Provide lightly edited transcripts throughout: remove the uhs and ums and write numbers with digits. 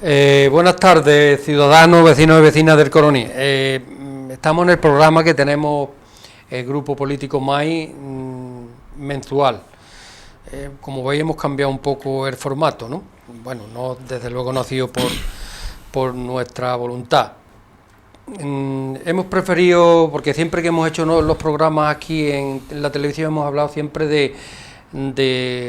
Buenas tardes, ciudadanos, vecinos y vecinas del Coroní. Estamos en el programa que tenemos el Grupo Político MAI mensual. Como veis, hemos cambiado un poco el formato, ¿no? Bueno, no, desde luego no ha sido por nuestra voluntad. Hemos preferido, porque siempre que hemos hecho los programas aquí en la televisión hemos hablado siempre de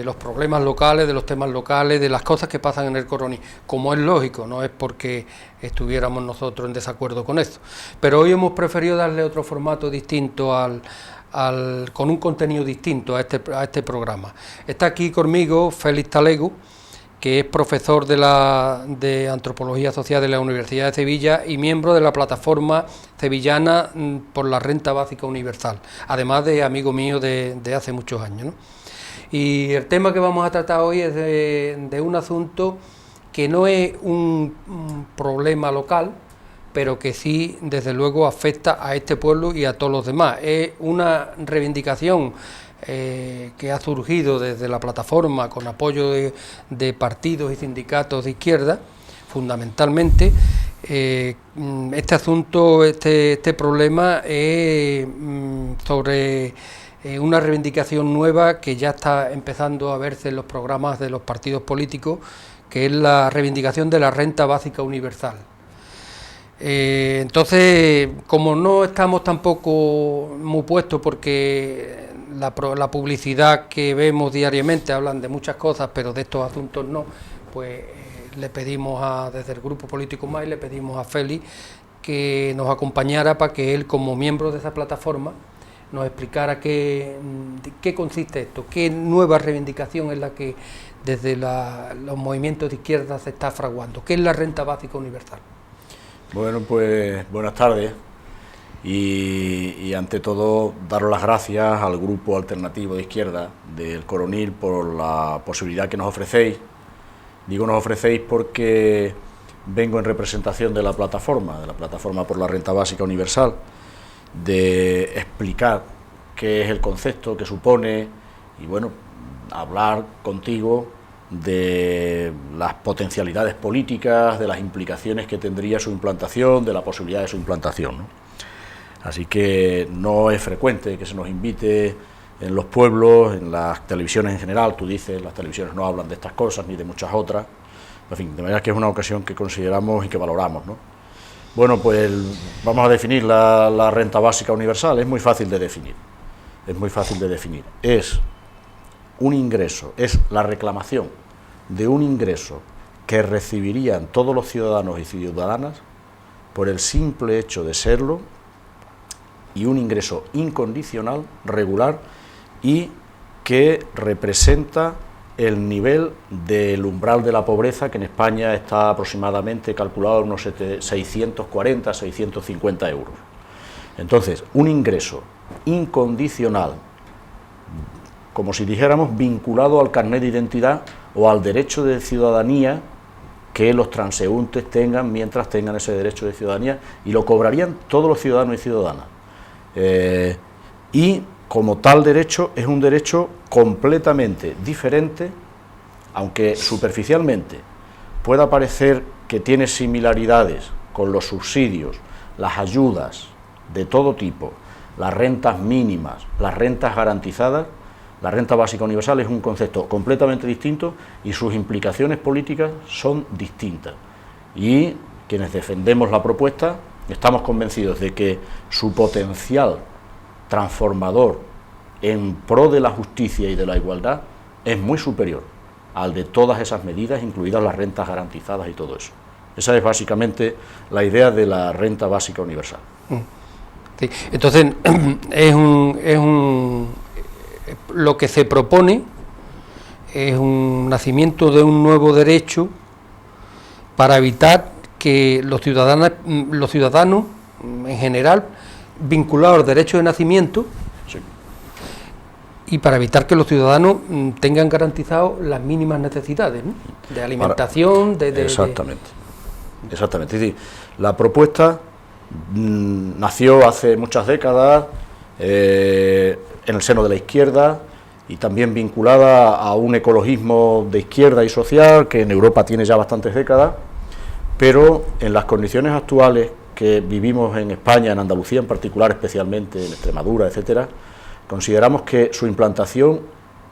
los problemas locales, de los temas locales, de las cosas que pasan en el Coroní, como es lógico, no es porque estuviéramos nosotros en desacuerdo con esto. Pero hoy hemos preferido darle otro formato distinto con un contenido distinto a este programa. Está aquí conmigo Félix Talego, que es profesor de Antropología Social de la Universidad de Sevilla y miembro de la plataforma sevillana por la Renta Básica Universal, además de amigo mío de hace muchos años, ¿no? Y el tema que vamos a tratar hoy es de un asunto que no es un problema local, pero que sí, desde luego, afecta a este pueblo y a todos los demás. Es una reivindicación que ha surgido desde la plataforma con apoyo de partidos y sindicatos de izquierda, fundamentalmente. Este asunto, este problema es sobre una reivindicación nueva que ya está empezando a verse en los programas de los partidos políticos, que es la reivindicación de la renta básica universal. Entonces, como no estamos tampoco muy puestos, porque la publicidad que vemos diariamente hablan de muchas cosas, pero de estos asuntos no, pues le pedimos desde el Grupo Político MAI, le pedimos a Félix que nos acompañara para que él, como miembro de esa plataforma, nos explicara qué consiste esto, qué nueva reivindicación es la que desde los movimientos de izquierda se está fraguando, qué es la renta básica universal. Bueno, pues buenas tardes y ante todo daros las gracias al Grupo Alternativo de Izquierda del Coronil por la posibilidad que nos ofrecéis. Digo nos ofrecéis porque vengo en representación de la plataforma por la Renta Básica Universal, de explicar qué es el concepto, qué supone y bueno, hablar contigo de las potencialidades políticas, de las implicaciones que tendría su implantación, de la posibilidad de su implantación, ¿no? Así que no es frecuente que se nos invite en los pueblos, en las televisiones en general. Tú dices, las televisiones no hablan de estas cosas ni de muchas otras, en fin, de manera que es una ocasión que consideramos y que valoramos, ¿no? Bueno, pues vamos a definir la renta básica universal. Es muy fácil de definir, es un ingreso, es la reclamación de un ingreso que recibirían todos los ciudadanos y ciudadanas por el simple hecho de serlo, y un ingreso incondicional, regular, y que representa el nivel del umbral de la pobreza, que en España está aproximadamente calculado en unos 640, 650 euros. Entonces, un ingreso incondicional, como si dijéramos vinculado al carnet de identidad o al derecho de ciudadanía que los transeúntes tengan mientras tengan ese derecho de ciudadanía, y lo cobrarían todos los ciudadanos y ciudadanas. Y como tal derecho es un derecho completamente diferente, aunque superficialmente pueda parecer que tiene similaridades con los subsidios, las ayudas de todo tipo, las rentas mínimas, las rentas garantizadas. La renta básica universal es un concepto completamente distinto y sus implicaciones políticas son distintas. Y quienes defendemos la propuesta estamos convencidos de que su potencial transformador en pro de la justicia y de la igualdad es muy superior al de todas esas medidas, incluidas las rentas garantizadas y todo eso. Esa es básicamente la idea de la renta básica universal. Sí. Entonces, lo que se propone es un nacimiento de un nuevo derecho para evitar que los ciudadanos en general, vinculados al derecho de nacimiento, sí, y para evitar que los ciudadanos tengan garantizadas las mínimas necesidades, ¿no? De alimentación, Exactamente. Es decir, la propuesta nació hace muchas décadas en el seno de la izquierda y también vinculada a un ecologismo de izquierda y social que en Europa tiene ya bastantes décadas, pero en las condiciones actuales que vivimos en España, en Andalucía en particular, especialmente en Extremadura, etcétera, consideramos que su implantación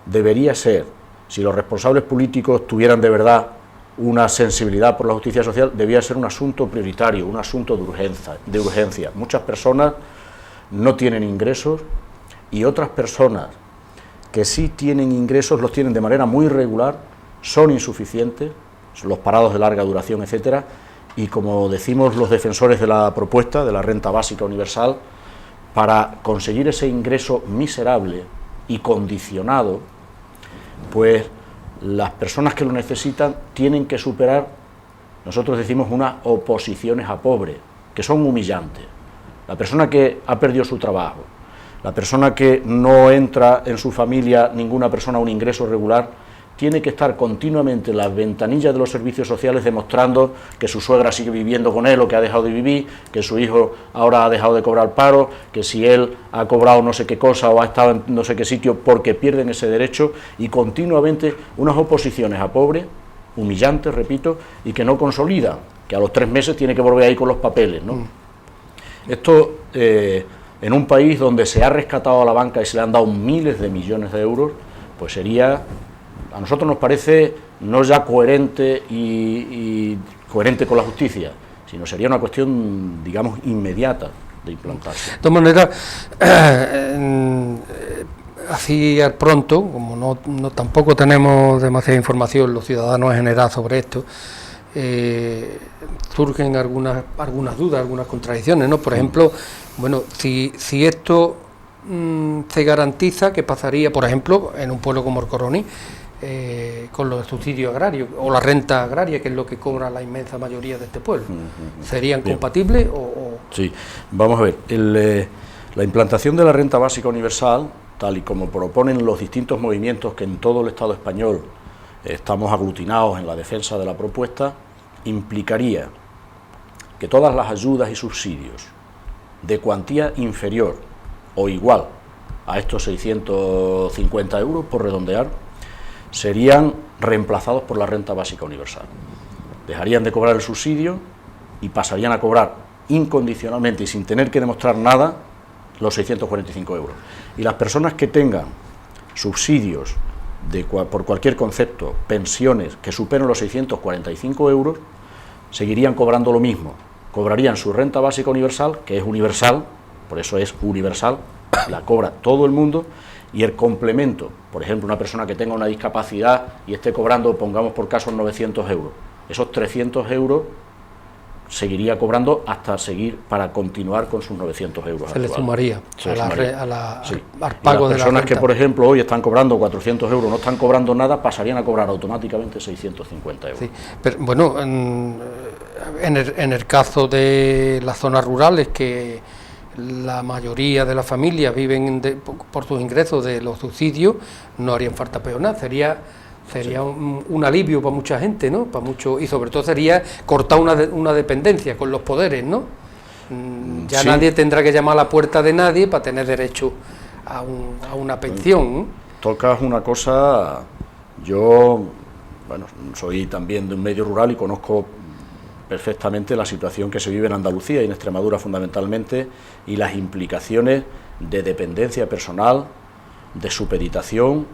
debería ser, si los responsables políticos tuvieran de verdad una sensibilidad por la justicia social, debía ser un asunto prioritario, un asunto de urgencia. Muchas personas no tienen ingresos y otras personas que sí tienen ingresos los tienen de manera muy irregular, son insuficientes, los parados de larga duración, etcétera, y como decimos los defensores de la propuesta de la renta básica universal, para conseguir ese ingreso miserable y condicionado, pues las personas que lo necesitan tienen que superar, nosotros decimos, unas oposiciones a pobre, que son humillantes. La persona que ha perdido su trabajo, la persona que no entra en su familia ninguna persona a un ingreso regular, tiene que estar continuamente en las ventanillas de los servicios sociales demostrando que su suegra sigue viviendo con él o que ha dejado de vivir, que su hijo ahora ha dejado de cobrar paro, que si él ha cobrado no sé qué cosa o ha estado en no sé qué sitio, porque pierden ese derecho, y continuamente unas oposiciones a pobre, humillantes, repito, y que no consolidan, que a los 3 meses tiene que volver ahí con los papeles, ¿no? Esto, en un país donde se ha rescatado a la banca y se le han dado miles de millones de euros, pues sería... A nosotros nos parece no ya coherente y coherente con la justicia, sino sería una cuestión, digamos, inmediata de implantarse. De todas maneras, así al pronto, como no tampoco tenemos demasiada información los ciudadanos en general sobre esto, surgen algunas dudas, algunas contradicciones, ¿no? Por ejemplo, bueno, si esto se garantiza, ¿qué pasaría, por ejemplo, en un pueblo como Alcoroní, con los subsidios agrarios o la renta agraria, que es lo que cobra la inmensa mayoría de este pueblo? ¿Serían compatibles o...? Sí, vamos a ver, la implantación de la renta básica universal, tal y como proponen los distintos movimientos que en todo el Estado español estamos aglutinados en la defensa de la propuesta, implicaría que todas las ayudas y subsidios de cuantía inferior o igual a estos 650 euros, por redondear, serían reemplazados por la renta básica universal. Dejarían de cobrar el subsidio y pasarían a cobrar incondicionalmente y sin tener que demostrar nada los 645 euros. Y las personas que tengan subsidios por cualquier concepto, pensiones que superen los 645 euros, seguirían cobrando lo mismo. Cobrarían su renta básica universal, que es universal, por eso es universal, la cobra todo el mundo, y el complemento, por ejemplo, una persona que tenga una discapacidad y esté cobrando, pongamos por caso, 900 euros, esos 300 euros seguiría cobrando hasta seguir para continuar con sus 900 euros. Se le sumaría al pago de la renta. Las personas que, por ejemplo, hoy están cobrando 400 euros, no están cobrando nada, pasarían a cobrar automáticamente 650 euros. Sí, pero bueno, en el caso de las zonas rurales, que la mayoría de las familias viven por sus ingresos de los subsidios, no harían falta peonar, sería un alivio para mucha gente, ¿no? Para mucho, y sobre todo sería cortar una dependencia con los poderes, ¿no? Ya nadie tendrá que llamar a la puerta de nadie para tener derecho a una pensión, ¿no? Tocas una cosa, yo, bueno, soy también de un medio rural y conozco perfectamente la situación que se vive en Andalucía y en Extremadura fundamentalmente, y las implicaciones de dependencia personal, de supeditación,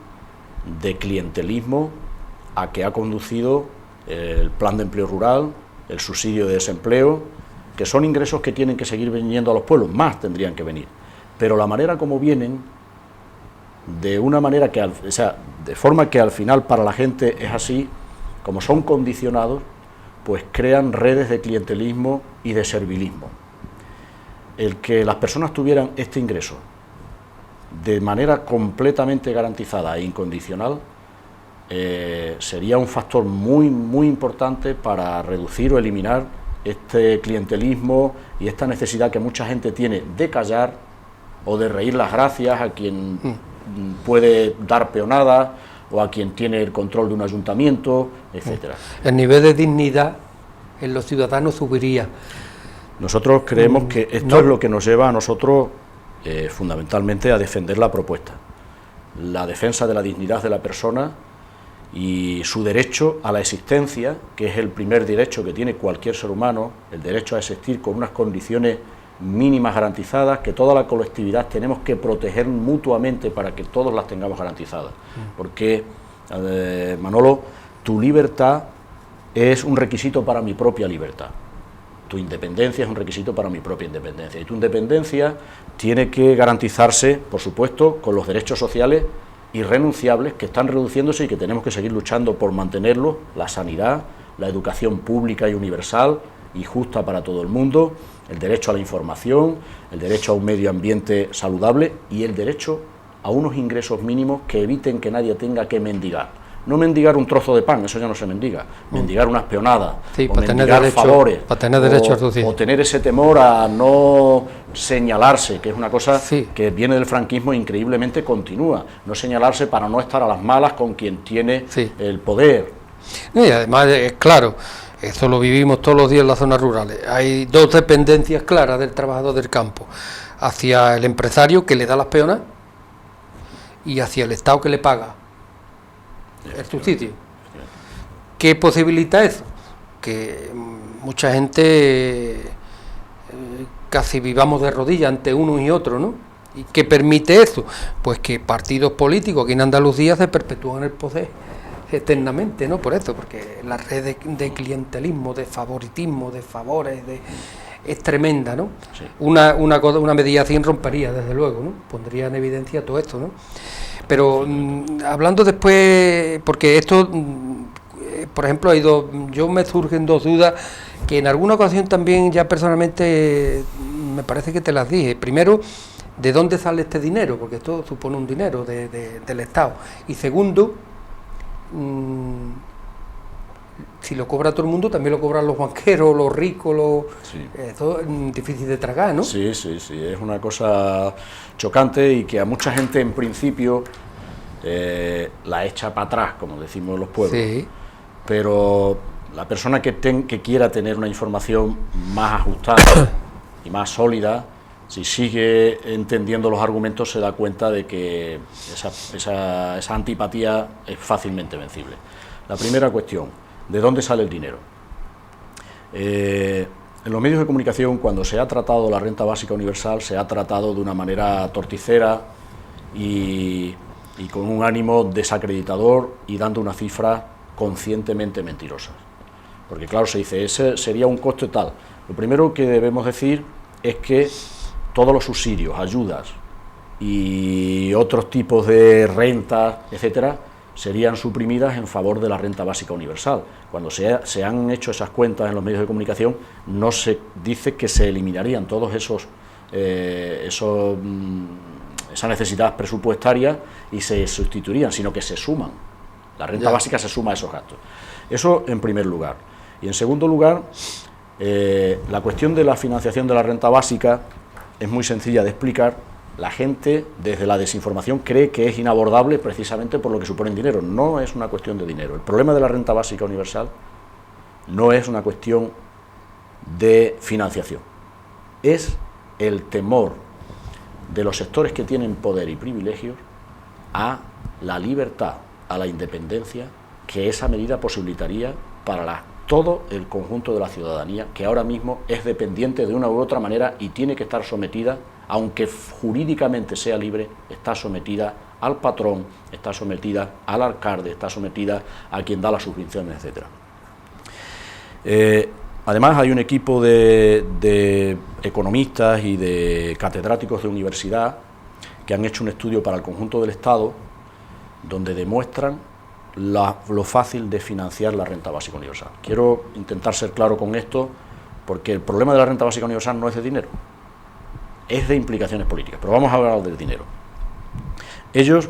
de clientelismo a que ha conducido el plan de empleo rural, el subsidio de desempleo, que son ingresos que tienen que seguir viniendo a los pueblos, más tendrían que venir, pero la manera como vienen, de una manera que, de forma que al final para la gente es así, como son condicionados, pues crean redes de clientelismo y de servilismo. El que las personas tuvieran este ingreso de manera completamente garantizada e incondicional sería un factor muy, muy importante para reducir o eliminar este clientelismo y esta necesidad que mucha gente tiene de callar o de reír las gracias a quien puede dar peonadas o a quien tiene el control de un ayuntamiento, etcétera. El nivel de dignidad en los ciudadanos subiría. Nosotros creemos que esto es lo que nos lleva a nosotros fundamentalmente a defender la propuesta. La defensa de la dignidad de la persona y su derecho a la existencia, que es el primer derecho que tiene cualquier ser humano, el derecho a existir con unas condiciones mínimas garantizadas, que toda la colectividad tenemos que proteger mutuamente para que todos las tengamos garantizadas. Porque, Manolo, tu libertad es un requisito para mi propia libertad. Tu independencia es un requisito para mi propia independencia. Y tu independencia tiene que garantizarse, por supuesto, con los derechos sociales irrenunciables que están reduciéndose y que tenemos que seguir luchando por mantenerlos: la sanidad, la educación pública y universal y justa para todo el mundo, el derecho a la información, el derecho a un medio ambiente saludable y el derecho a unos ingresos mínimos que eviten que nadie tenga que mendigar. No mendigar un trozo de pan, eso ya no se mendiga, mendigar unas peonadas, sí, o mendigar favores, para tener derechos o tener ese temor a no señalarse, que es una cosa que viene del franquismo e increíblemente continúa, no señalarse para no estar a las malas con quien tiene el poder. Y además, claro, eso lo vivimos todos los días en las zonas rurales, hay dos dependencias claras del trabajador del campo, hacia el empresario que le da las peonas y hacia el Estado que le paga el subsidio. ¿Qué posibilita eso? Que mucha gente casi vivamos de rodillas ante uno y otro, ¿no? ¿Y qué permite eso? Pues que partidos políticos aquí en Andalucía se perpetúan el poder eternamente, ¿no? Por eso, porque la red de clientelismo, de favoritismo, de favores, es tremenda, ¿no? Sí. Una medida así rompería, desde luego, ¿no? Pondría en evidencia todo esto, ¿no? Pero hablando después, porque esto, por ejemplo, yo me surgen dos dudas que en alguna ocasión también ya personalmente me parece que te las dije. Primero, ¿de dónde sale este dinero? Porque esto supone un dinero del Estado. Y segundo, si lo cobra todo el mundo, también lo cobran los banqueros, los ricos, Esto es difícil de tragar, ¿no? Sí, es una cosa chocante y que a mucha gente en principio la echa para atrás, como decimos en los pueblos. Sí. Pero la persona que quiera tener una información más ajustada y más sólida, si sigue entendiendo los argumentos, se da cuenta de que esa antipatía es fácilmente vencible. La primera cuestión: ¿de dónde sale el dinero? En los medios de comunicación, cuando se ha tratado la renta básica universal, se ha tratado de una manera torticera y con un ánimo desacreditador y dando una cifra conscientemente mentirosas. Porque claro, se dice, ese sería un coste tal. Lo primero que debemos decir es que todos los subsidios, ayudas y otros tipos de rentas, etcétera, serían suprimidas en favor de la renta básica universal. Cuando se han hecho esas cuentas en los medios de comunicación, no se dice que se eliminarían todos esa necesidad presupuestaria y se sustituirían, sino que se suman. La renta básica se suma a esos gastos. Eso en primer lugar. Y en segundo lugar, la cuestión de la financiación de la renta básica es muy sencilla de explicar. La gente, desde la desinformación, cree que es inabordable precisamente por lo que supone dinero. No es una cuestión de dinero. El problema de la renta básica universal no es una cuestión de financiación. Es el temor de los sectores que tienen poder y privilegios a la libertad, a la independencia, que esa medida posibilitaría para todo el conjunto de la ciudadanía, que ahora mismo es dependiente de una u otra manera y tiene que estar sometida, aunque jurídicamente sea libre, está sometida al patrón, está sometida al alcalde, está sometida a quien da las subvenciones, etc. Además, hay un equipo de economistas y de catedráticos de universidad que han hecho un estudio para el conjunto del Estado donde demuestran lo fácil de financiar la renta básica universal. Quiero intentar ser claro con esto, porque el problema de la renta básica universal no es de dinero, es de implicaciones políticas, pero vamos a hablar del dinero. Ellos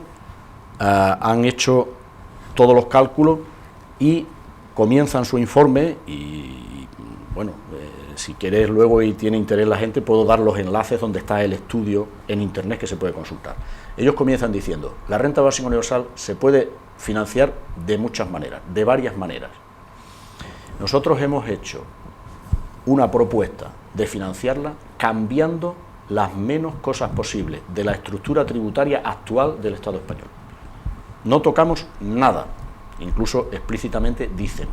han hecho todos los cálculos y comienzan su informe y, bueno, si quieres luego y tiene interés la gente, puedo dar los enlaces donde está el estudio en internet que se puede consultar. Ellos comienzan diciendo, la renta básica universal se puede financiar de muchas maneras, de varias maneras. Nosotros hemos hecho una propuesta de financiarla cambiando las menos cosas posibles de la estructura tributaria actual del Estado español. No tocamos nada, incluso explícitamente dicen: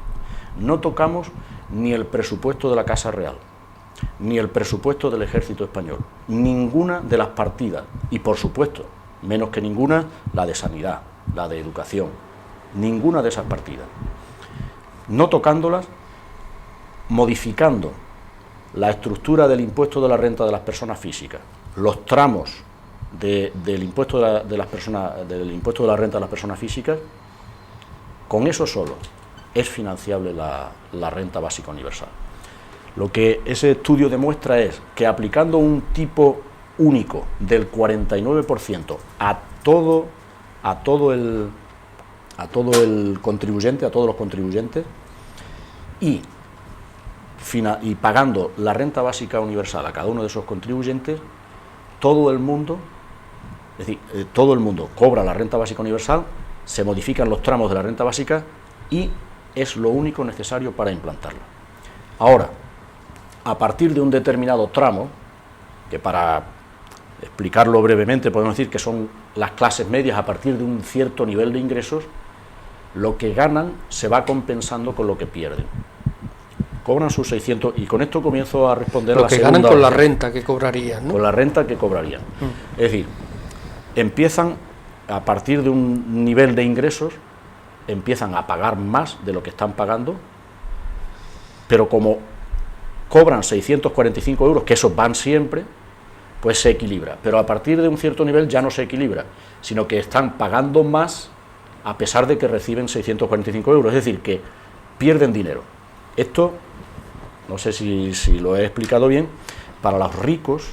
no tocamos ni el presupuesto de la Casa Real, ni el presupuesto del Ejército Español, ninguna de las partidas, y por supuesto, menos que ninguna, la de sanidad, la de educación, ninguna de esas partidas. No tocándolas, modificando la estructura del impuesto de la renta de las personas físicas, los tramos del impuesto de la renta de las personas físicas, con eso solo es financiable la renta básica universal. Lo que ese estudio demuestra es que aplicando un tipo único del 49% a todo el contribuyente, a todos los contribuyentes, y pagando la renta básica universal a cada uno de esos contribuyentes, todo el mundo cobra la renta básica universal, se modifican los tramos de la renta básica y es lo único necesario para implantarla. Ahora, a partir de un determinado tramo, que para explicarlo brevemente podemos decir que son las clases medias, a partir de un cierto nivel de ingresos, lo que ganan se va compensando con lo que pierden. Cobran sus 600, y con esto comienzo a responder a la segunda. Lo que ganan con la renta que cobrarían, ¿no? Con la renta que cobrarían. Es decir, empiezan, a partir de un nivel de ingresos, empiezan a pagar más de lo que están pagando, pero como cobran 645 euros, que esos van siempre, pues se equilibra. Pero a partir de un cierto nivel ya no se equilibra, sino que están pagando más a pesar de que reciben 645 euros, es decir, que pierden dinero. Esto, no sé si lo he explicado bien, para los ricos,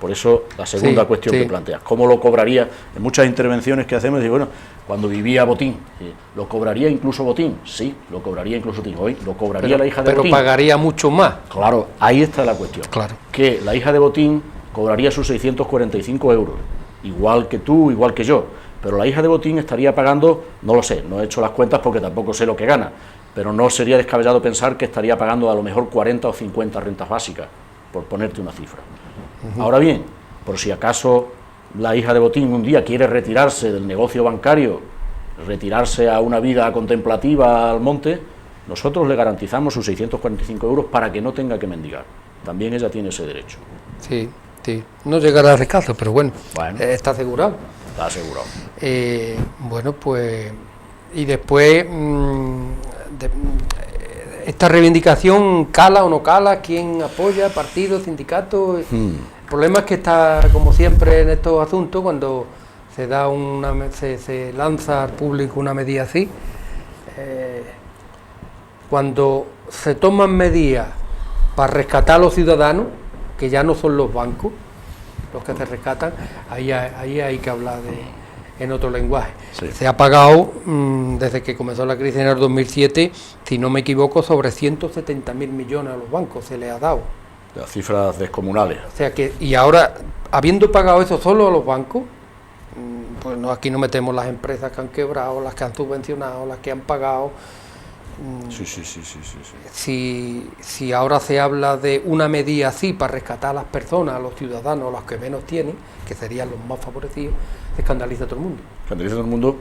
por eso la segunda cuestión que planteas, ¿cómo lo cobraría? En muchas intervenciones que hacemos, digo, bueno, cuando vivía Botín, ¿lo cobraría incluso Botín? Sí, lo cobraría incluso Botín. Hoy lo cobraría la hija de Botín. Pero pagaría mucho más. Claro, ahí está la cuestión. Claro. Que la hija de Botín cobraría sus 645 euros, igual que tú, igual que yo, pero la hija de Botín estaría pagando, no lo sé, no he hecho las cuentas porque tampoco sé lo que gana, pero no sería descabellado pensar que estaría pagando a lo mejor 40 o 50 rentas básicas, por ponerte una cifra. Ahora bien, por si acaso la hija de Botín un día quiere retirarse del negocio bancario, retirarse a una vida contemplativa al monte, nosotros le garantizamos sus 645 euros para que no tenga que mendigar. También ella tiene ese derecho. Sí, sí. No llegará a rescate, pero bueno, está asegurado. Está asegurado. Bueno, pues, y después, ¿esta reivindicación cala o no cala? ¿Quién apoya? ¿Partidos, sindicatos? El problema es que está, como siempre en estos asuntos, cuando se lanza al público una medida así, cuando se toman medidas para rescatar a los ciudadanos, que ya no son los bancos los que se rescatan, ahí hay que hablar en otro lenguaje. Sí. Se ha pagado, desde que comenzó la crisis en el 2007, si no me equivoco, sobre 170.000 millones a los bancos se les ha dado. Las cifras descomunales. O sea que, y ahora, habiendo pagado eso solo a los bancos, pues no, aquí no metemos las empresas que han quebrado, las que han subvencionado, las que han pagado. Si ahora se habla de una medida así para rescatar a las personas, a los ciudadanos, a los que menos tienen, que serían los más favorecidos, se escandaliza a todo el mundo. Escandaliza a todo el mundo,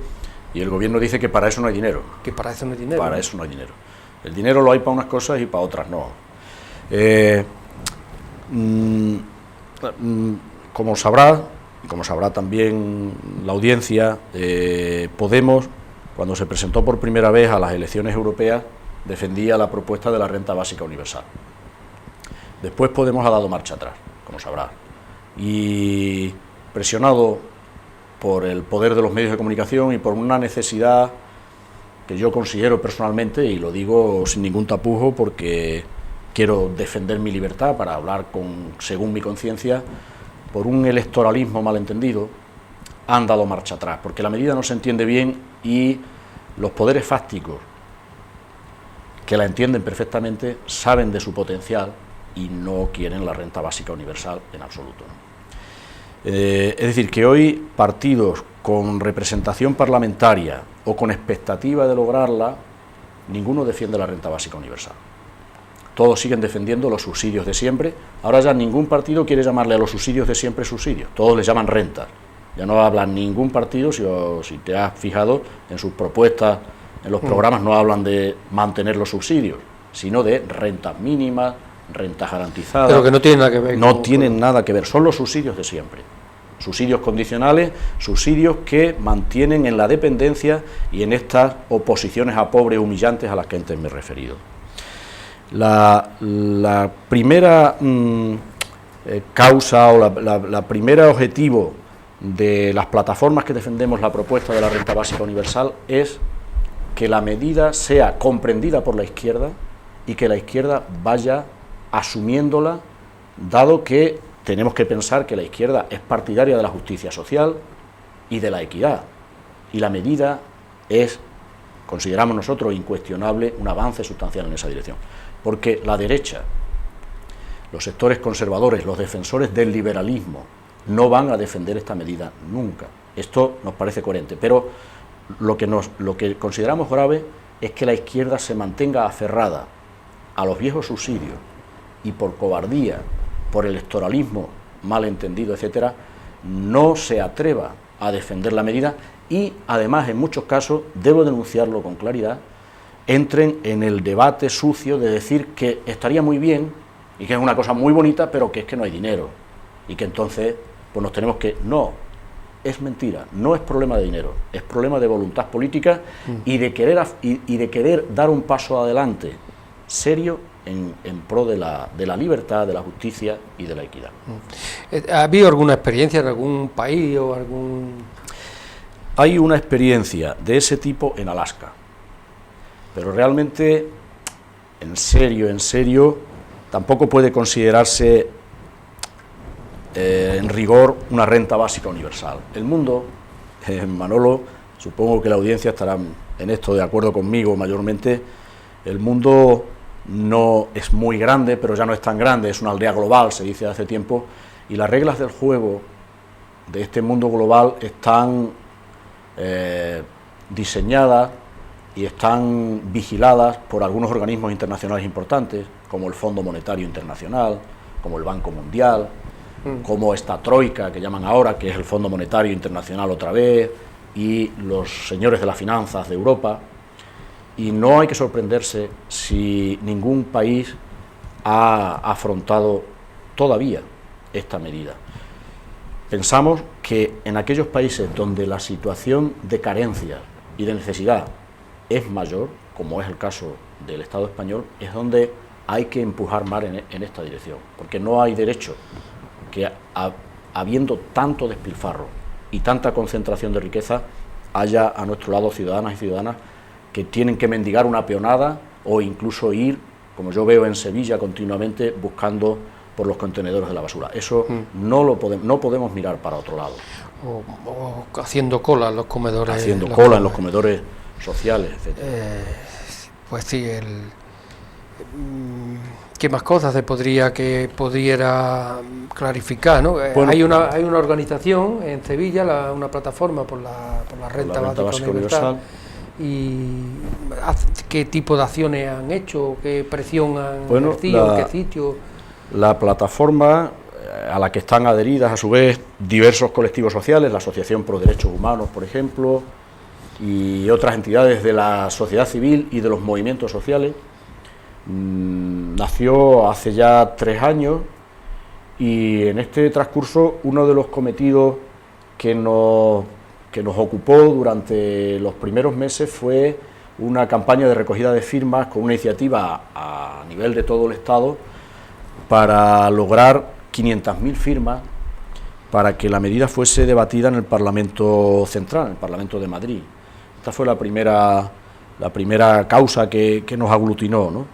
y el gobierno dice que para eso no hay dinero. Que para eso no hay dinero. Para eso no hay dinero. El dinero lo hay para unas cosas y para otras no. Como sabrá, y como sabrá también la audiencia, Podemos, cuando se presentó por primera vez a las elecciones europeas, defendía la propuesta de la renta básica universal. Después Podemos ha dado marcha atrás, como sabrá, y presionado por el poder de los medios de comunicación y por una necesidad que yo considero personalmente, y lo digo sin ningún tapujo porque quiero defender mi libertad para hablar según mi conciencia, por un electoralismo malentendido, han dado marcha atrás, porque la medida no se entiende bien y los poderes fácticos, que la entienden perfectamente, saben de su potencial y no quieren la renta básica universal en absoluto. Es decir, que hoy partidos con representación parlamentaria o con expectativa de lograrla, ninguno defiende la renta básica universal. Todos siguen defendiendo los subsidios de siempre. Ahora ya ningún partido quiere llamarle a los subsidios de siempre subsidios, todos les llaman rentas. Ya no habla ningún partido, si te has fijado en sus propuestas En los programas no hablan de mantener los subsidios, sino de rentas mínimas, rentas garantizadas. Pero que no tienen nada que ver. No tienen nada que ver, son los subsidios de siempre. Subsidios condicionales, subsidios que mantienen en la dependencia y en estas oposiciones a pobres humillantes a las que antes me he referido. La primera causa o la primera objetivo de las plataformas que defendemos la propuesta de la renta básica universal es que la medida sea comprendida por la izquierda y que la izquierda vaya asumiéndola, dado que tenemos que pensar que la izquierda es partidaria de la justicia social y de la equidad, y la medida es, consideramos nosotros, incuestionable, un avance sustancial en esa dirección, porque la derecha, los sectores conservadores, los defensores del liberalismo, no van a defender esta medida nunca. Esto nos parece coherente, pero lo que consideramos grave es que la izquierda se mantenga aferrada a los viejos subsidios y por cobardía, por electoralismo mal entendido, etcétera, no se atreva a defender la medida y, además, en muchos casos, debo denunciarlo con claridad, entren en el debate sucio de decir que estaría muy bien y que es una cosa muy bonita, pero que es que no hay dinero y que entonces pues nos tenemos que... No, es mentira, no es problema de dinero, es problema de voluntad política y de querer dar un paso adelante serio en pro de la libertad, de la justicia y de la equidad. ¿Ha habido alguna experiencia en algún país o algún...? Hay una experiencia de ese tipo en Alaska, pero realmente, en serio, tampoco puede considerarse en rigor una renta básica universal. El mundo, Manolo, supongo que la audiencia estará en esto de acuerdo conmigo mayormente, el mundo no es muy grande, pero ya no es tan grande, es una aldea global, se dice hace tiempo, y las reglas del juego de este mundo global están diseñadas y están vigiladas por algunos organismos internacionales importantes, como el Fondo Monetario Internacional, como el Banco Mundial, como esta troika que llaman ahora, que es el Fondo Monetario Internacional otra vez, y los señores de las finanzas de Europa. Y no hay que sorprenderse si ningún país ha afrontado todavía esta medida. Pensamos que en aquellos países donde la situación de carencia y de necesidad es mayor, como es el caso del Estado español, es donde hay que empujar más en esta dirección, porque no hay derecho que, habiendo tanto despilfarro y tanta concentración de riqueza, haya a nuestro lado ciudadanas y ciudadanas que tienen que mendigar una peonada o incluso ir, como yo veo en Sevilla continuamente, buscando por los contenedores de la basura. Eso no podemos mirar para otro lado. O haciendo cola en los comedores. Haciendo cola en los comedores sociales, etc. Pues sí, ¿qué más cosas se pudiera clarificar, ¿no? Bueno, hay una organización en Sevilla, una plataforma por la renta básica universal. ¿Y qué tipo de acciones han hecho? ¿Qué presión han ejercido? ¿En qué sitio? La plataforma, a la que están adheridas a su vez diversos colectivos sociales, la Asociación Pro Derechos Humanos, por ejemplo, y otras entidades de la sociedad civil y de los movimientos sociales, nació hace ya 3 años y en este transcurso uno de los cometidos que nos ocupó durante los primeros meses fue una campaña de recogida de firmas con una iniciativa a nivel de todo el Estado para lograr 500.000 firmas para que la medida fuese debatida en el Parlamento Central, en el Parlamento de Madrid. Esta fue la primera causa que nos aglutinó, ¿no?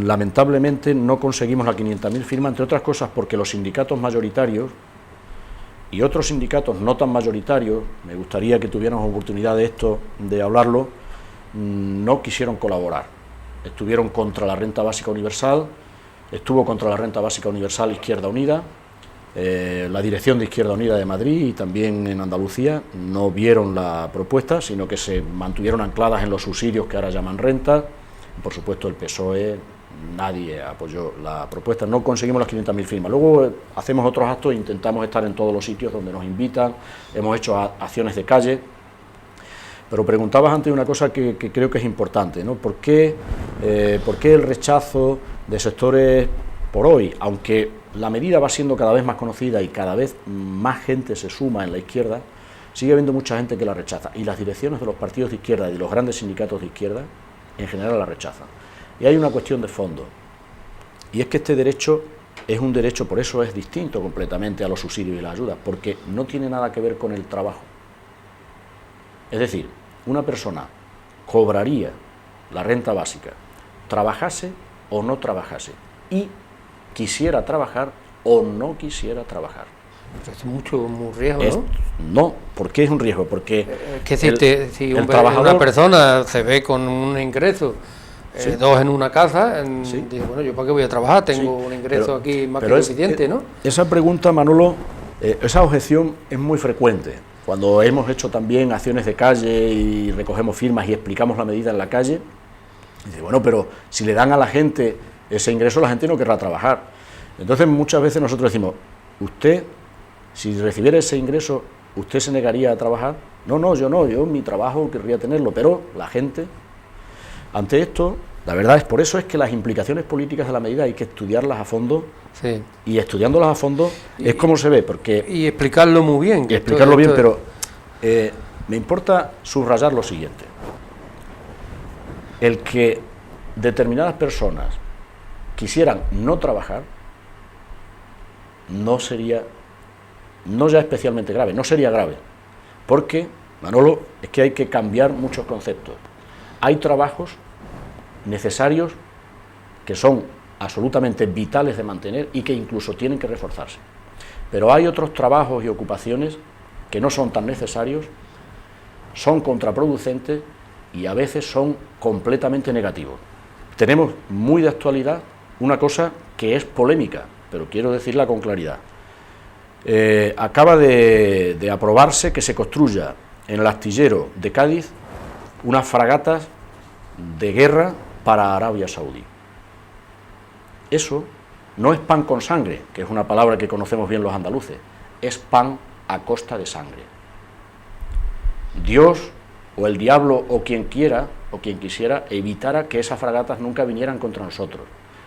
Lamentablemente no conseguimos las 500.000 firmas, entre otras cosas porque los sindicatos mayoritarios y otros sindicatos no tan mayoritarios, me gustaría que tuviéramos oportunidad de hablarlo, no quisieron colaborar. Estuvieron contra la renta básica universal, estuvo contra la renta básica universal Izquierda Unida, la dirección de Izquierda Unida de Madrid y también en Andalucía no vieron la propuesta, sino que se mantuvieron ancladas en los subsidios que ahora llaman renta. Por supuesto el PSOE, nadie apoyó la propuesta, no conseguimos las 500.000 firmas. Luego hacemos otros actos e intentamos estar en todos los sitios donde nos invitan, hemos hecho acciones de calle, Pero preguntabas antes una cosa que creo que es importante, ¿no? ¿Por qué el rechazo de sectores por hoy, aunque la medida va siendo cada vez más conocida y cada vez más gente se suma en la izquierda, sigue habiendo mucha gente que la rechaza, y las direcciones de los partidos de izquierda y de los grandes sindicatos de izquierda en general la rechazan? Y hay una cuestión de fondo, y es que este derecho es un derecho, por eso es distinto completamente a los subsidios y las ayudas, porque no tiene nada que ver con el trabajo. Es decir, una persona cobraría la renta básica, trabajase o no trabajase, y quisiera trabajar o no quisiera trabajar. Es muy riesgo, ¿no? No, ¿por qué es un riesgo? Porque si una persona se ve con un ingreso, dos en una casa, dice, bueno, ¿yo para qué voy a trabajar? Tengo un ingreso aquí más que suficiente, ¿no? Esa pregunta, Manolo, esa objeción es muy frecuente. Cuando hemos hecho también acciones de calle y recogemos firmas y explicamos la medida en la calle, dice, bueno, pero si le dan a la gente ese ingreso, la gente no querrá trabajar. Entonces muchas veces nosotros decimos, usted, si recibiera ese ingreso, ¿usted se negaría a trabajar? No, yo mi trabajo querría tenerlo, pero la gente, ante esto, la verdad es por eso es que las implicaciones políticas de la medida hay que estudiarlas a fondo, y estudiándolas a fondo es como se ve, porque... Y explicarlo muy bien. Y explicarlo bien, pero me importa subrayar lo siguiente. El que determinadas personas quisieran no trabajar, no ya especialmente grave, no sería grave, porque, Manolo, es que hay que cambiar muchos conceptos. Hay trabajos necesarios que son absolutamente vitales de mantener y que incluso tienen que reforzarse, pero hay otros trabajos y ocupaciones que no son tan necesarios, son contraproducentes y a veces son completamente negativos. Tenemos muy de actualidad una cosa que es polémica, pero quiero decirla con claridad. Acaba de aprobarse que se construya en el astillero de Cádiz unas fragatas de guerra para Arabia Saudí. Eso no es pan con sangre, que es una palabra que conocemos bien los andaluces, es pan a costa de sangre. Dios o el diablo o quien quiera o quien quisiera evitara que esas fragatas nunca vinieran contra nosotros,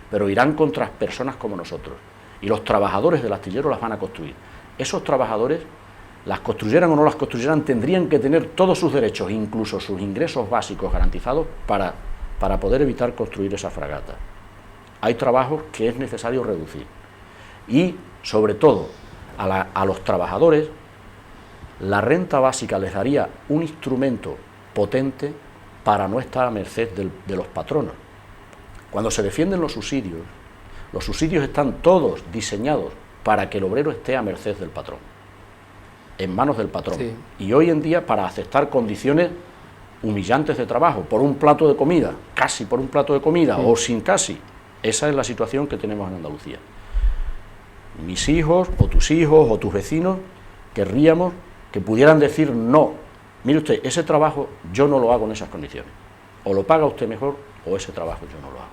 pero irán contra personas como nosotros, y los trabajadores del astillero las van a construir. Esos trabajadores, las construyeran o no las construyeran, tendrían que tener todos sus derechos, incluso sus ingresos básicos garantizados para poder evitar construir esas fragatas. Hay trabajos que es necesario reducir, y sobre todo a los trabajadores la renta básica les daría un instrumento potente para no estar a merced de los patronos. Cuando se defienden los subsidios están todos diseñados para que el obrero esté a merced del patrón, en manos del patrón. Sí. Y hoy en día, para aceptar condiciones humillantes de trabajo, por un plato de comida, casi por un plato de comida, o sin casi, esa es la situación que tenemos en Andalucía. Mis hijos, o tus vecinos, querríamos que pudieran decir no. Mire usted, ese trabajo yo no lo hago en esas condiciones. O lo paga usted mejor, o ese trabajo yo no lo hago.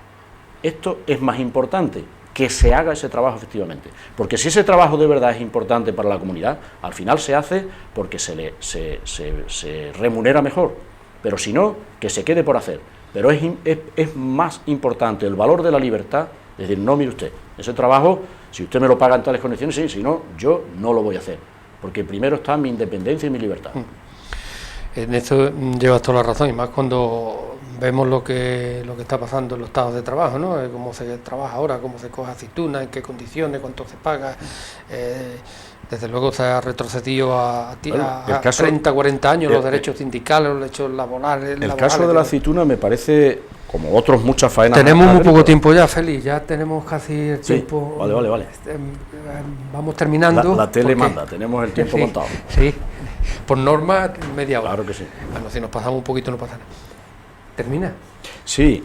Esto es más importante, que se haga ese trabajo efectivamente. Porque si ese trabajo de verdad es importante para la comunidad, al final se hace porque se remunera mejor. Pero si no, que se quede por hacer. Pero es más importante el valor de la libertad, es decir, no, mire usted, ese trabajo, si usted me lo paga en tales condiciones, sí, si no, yo no lo voy a hacer. Porque primero está mi independencia y mi libertad. En esto llevas toda la razón, y más cuando vemos lo que está pasando en los estados de trabajo, ¿no? Cómo se trabaja ahora, cómo se coge aceituna, en qué condiciones, cuánto se paga. Desde luego se ha retrocedido a 30, 40 años los derechos sindicales, los derechos laborales. El caso de la aceituna me parece, como otros muchas faenas... Tenemos muy poco tiempo ya, Félix, ya tenemos casi el tiempo... Vale. Vamos terminando. La tele manda, tenemos el tiempo contado. Sí, por norma media hora. Claro que sí. Bueno, si nos pasamos un poquito no pasa nada. ¿Termina? Sí,